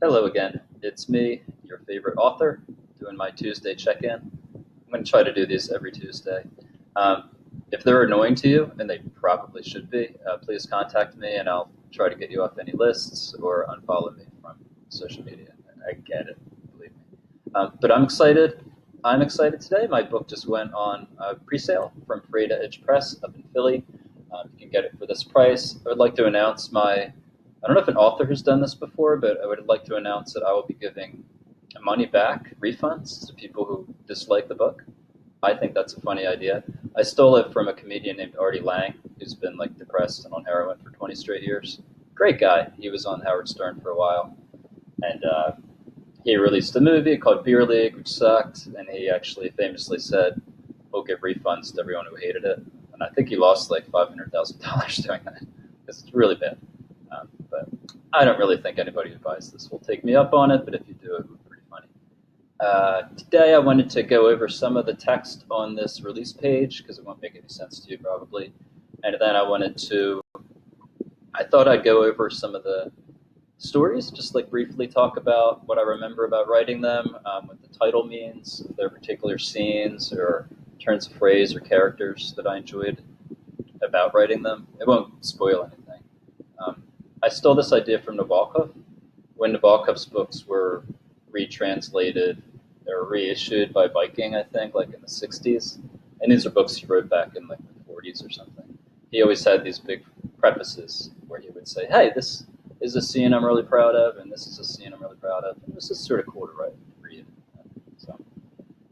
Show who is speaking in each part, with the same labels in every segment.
Speaker 1: Hello again. It's me, your favorite author, doing my Tuesday check-in. I'm going to try to do these every Tuesday. Um, if they're annoying to you, and they probably should be, please contact me and I'll try to get you off any lists or unfollow me from social media. I get it, believe me. But I'm excited. I'm excited today. My book just went on pre-sale from Frayed Press up in Philly. You can get it for this price. I would like to announce I don't know if an author has done this before, but I would like to announce that I will be giving money back, refunds, to people who dislike the book. I think that's a funny idea. I stole it from a comedian named Artie Lang, who's been like depressed and on heroin for 20 straight years. Great guy. He was on Howard Stern for a while, and he released a movie called Beer League, which sucked, and he actually famously said, "We'll give refunds to everyone who hated it." And I think he lost like $500,000 doing that. It's really bad. But I don't really think anybody who buys this will take me up on it, but if you do, it would be pretty funny. Today I wanted to go over some of the text on this release page because it won't make any sense to you probably. And then I thought I'd go over some of the stories, just like briefly talk about what I remember about writing them, what the title means, if there are particular scenes or turns of phrase or characters that I enjoyed about writing them. It won't spoil anything. I stole this idea from Nabokov when Nabokov's books were retranslated or reissued by Viking, I think, like in the 60s. And these are books he wrote back in like the 40s or something. He always had these big prefaces where he would say, "Hey, this is a scene I'm really proud of, and this is a scene I'm really proud of." And this is sort of cool to read. So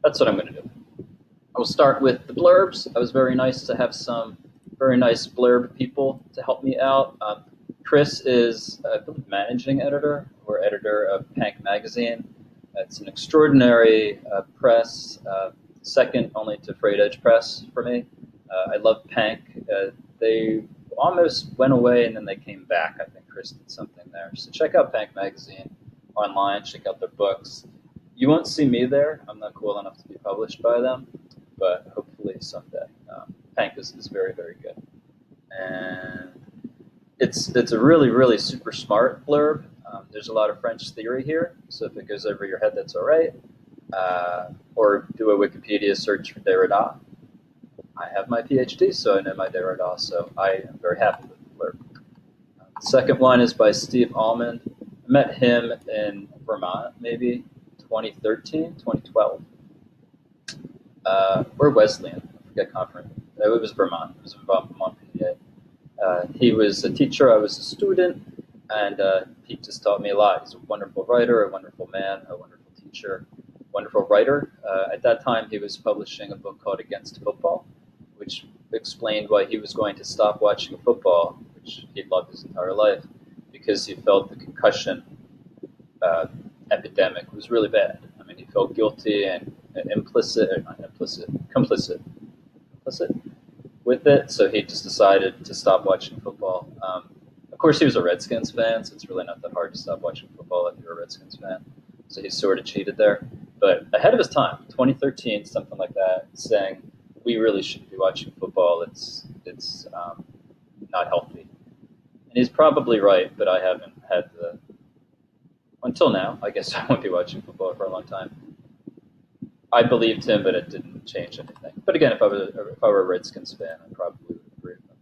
Speaker 1: that's what I'm going to do. I will start with the blurbs. I was very nice to have some very nice blurb people to help me out. Chris is, I believe, managing editor or editor of Pank Magazine. It's an extraordinary press, second only to Frayed Press for me. I love Pank. They almost went away and then they came back. I think Chris did something there. So check out Pank Magazine online. Check out their books. You won't see me there. I'm not cool enough to be published by them, but hopefully someday. Pank is very, very good. And it's a really, really super smart blurb. There's a lot of French theory here, so if it goes over your head, that's all right. Or do a Wikipedia search for Derrida. I have my PhD, so I know my Derrida, so I am very happy with the blurb. The second one is by Steve Almond. I met him in Vermont, maybe 2013, 2012. Or Wesleyan, I forget conference. It was Vermont. It was in Montpellier. He was a teacher, I was a student, and he just taught me a lot. He's a wonderful writer, a wonderful man, a wonderful teacher, wonderful writer. At that time, he was publishing a book called Against Football, which explained why he was going to stop watching football, which he'd loved his entire life, because he felt the concussion epidemic was really bad. I mean, he felt guilty and complicit with it, so he just decided to stop watching football. Of course, he was a Redskins fan, so it's really not that hard to stop watching football if you're a Redskins fan. So he sort of cheated there. But ahead of his time, 2013, something like that, saying, we really shouldn't be watching football. It's not healthy. And he's probably right, but I haven't had until now, I guess I won't be watching football for a long time. I believed him, but it didn't change anything. But again, if I were a Redskins fan, I probably would agree with him.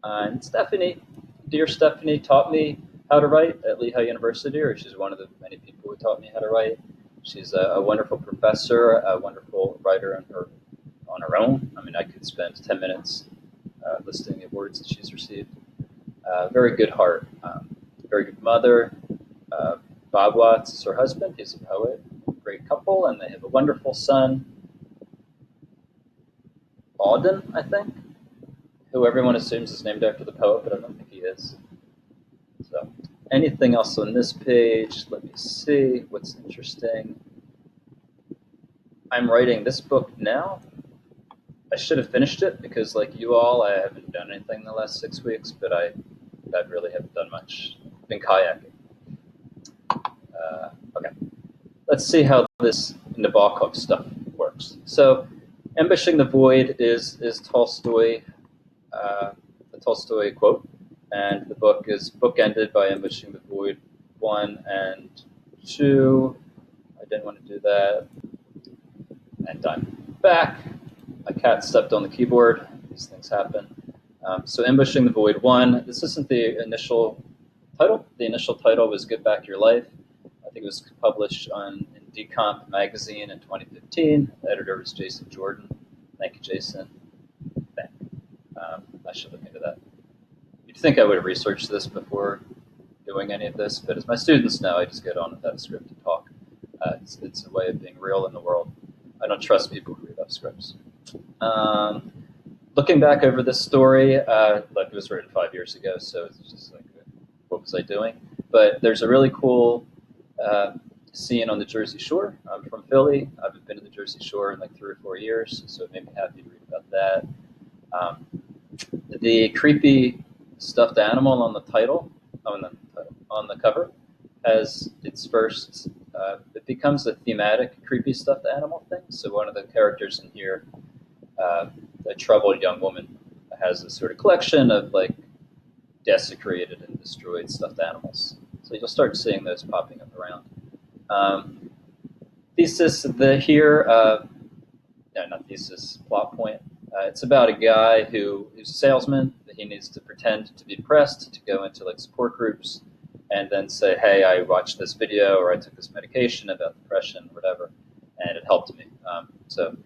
Speaker 1: And Stephanie, dear Stephanie, taught me how to write at Lehigh University, or she's one of the many people who taught me how to write. She's a wonderful professor, a wonderful writer on her own. I mean, I could spend 10 minutes listing the awards that she's received. Very good heart, very good mother. Bob Watts is her husband. He's a poet. Great couple, and they have a wonderful son, Auden, I think, who everyone assumes is named after the poet, but I don't think he is. So, anything else on this page? Let me see what's interesting. I'm writing this book now. I should have finished it because, like you all, I haven't done anything in the last 6 weeks, but I really haven't done much. I've been kayaking. Okay. Let's see how this Nabokov stuff works. So, Ambushing the Void is Tolstoy, the Tolstoy quote, and the book is bookended by Ambushing the Void 1 and 2. I didn't want to do that. And I'm back. My cat stepped on the keyboard. These things happen. So Ambushing the Void 1. This isn't the initial title. The initial title was Give Back Your Life. I think it was published in Decomp magazine in 2015. The editor was Jason Jordan. Thank you, Jason. I should look into that. You'd think I would have researched this before doing any of this, but as my students know, I just get on without a script and talk. It's a way of being real in the world. I don't trust people who read off scripts. Looking back over this story, like it was written 5 years ago, so it's just like, what was I doing? But there's a really cool scene on the Jersey Shore. I'm from Philly. I haven't been to the Jersey Shore in like 3 or 4 years, so it made me happy to read about that. The creepy stuffed animal on the on the cover has its first. It becomes a thematic creepy stuffed animal thing. So one of the characters in here, a troubled young woman, has a sort of collection of like desecrated and destroyed stuffed animals. So you'll start seeing those popping up around. Thesis not thesis, plot point. It's about a guy who's a salesman. He needs to pretend to be depressed to go into like support groups and then say, hey, I watched this video or I took this medication about depression or whatever, and it helped me. So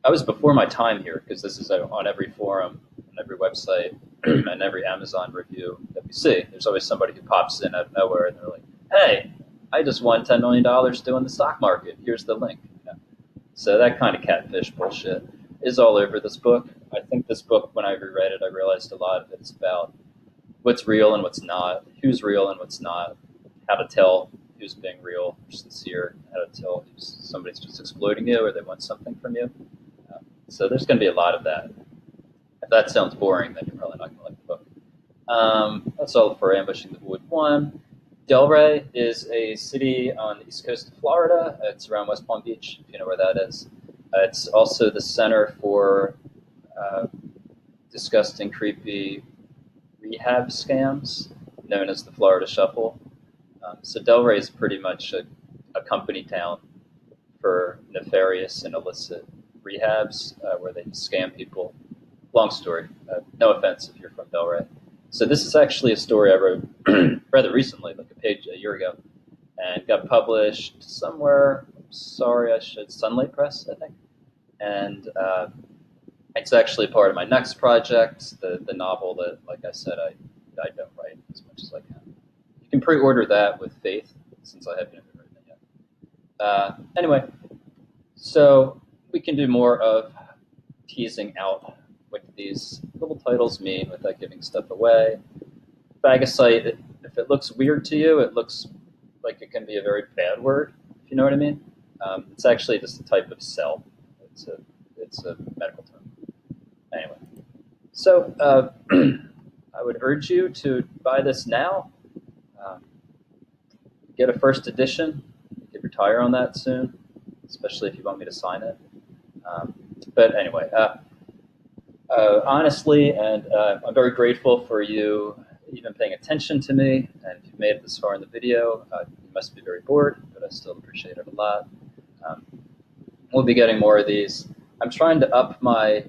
Speaker 1: I was before my time here because this is on every forum, on every website, and every Amazon review that we see. There's always somebody who pops in out of nowhere and they're like, hey, I just won $10 million doing the stock market. Here's the link. So that kind of catfish bullshit is all over this book. I think this book, when I reread it, I realized a lot of it is about what's real and what's not, who's real and what's not, how to tell who's being real or sincere, how to tell if somebody's just exploiting you or they want something from you. So there's going to be a lot of that. If that sounds boring, then you're probably not going to like the book. That's all for Ambushing the Void 1. Delray is a city on the east coast of Florida. It's around West Palm Beach, if you know where that is. It's also the center for disgusting, creepy rehab scams known as the Florida Shuffle. So Delray is pretty much a company town for nefarious and illicit rehabs where they scam people. Long story. No offense if you're from Delray. So this is actually a story I wrote rather recently, like a year ago, and got published somewhere. Sunlight Press, I think. And it's actually part of my next project, the novel that, like I said, I don't write as much as I can. You can pre-order that with faith, since I haven't even written it yet. Anyway, so we can do more of teasing out what these little titles mean without giving stuff away. Phagocyte, if it looks weird to you, it looks like it can be a very bad word, if you know what I mean. It's actually just a type of cell. It's a medical term. Anyway, so I would urge you to buy this now. Get a first edition. You could retire on that soon, especially if you want me to sign it. But anyway, honestly, and I'm very grateful for you even paying attention to me. And if you've made it this far in the video, you must be very bored, but I still appreciate it a lot. We'll be getting more of these. I'm trying to up my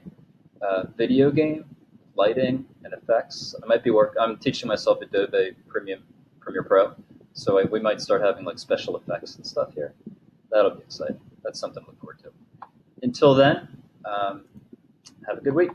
Speaker 1: video game lighting and effects. I'm teaching myself Adobe Premiere Pro, so we might start having like special effects and stuff here. That'll be exciting. That's something to look forward to. Until then, have a good week.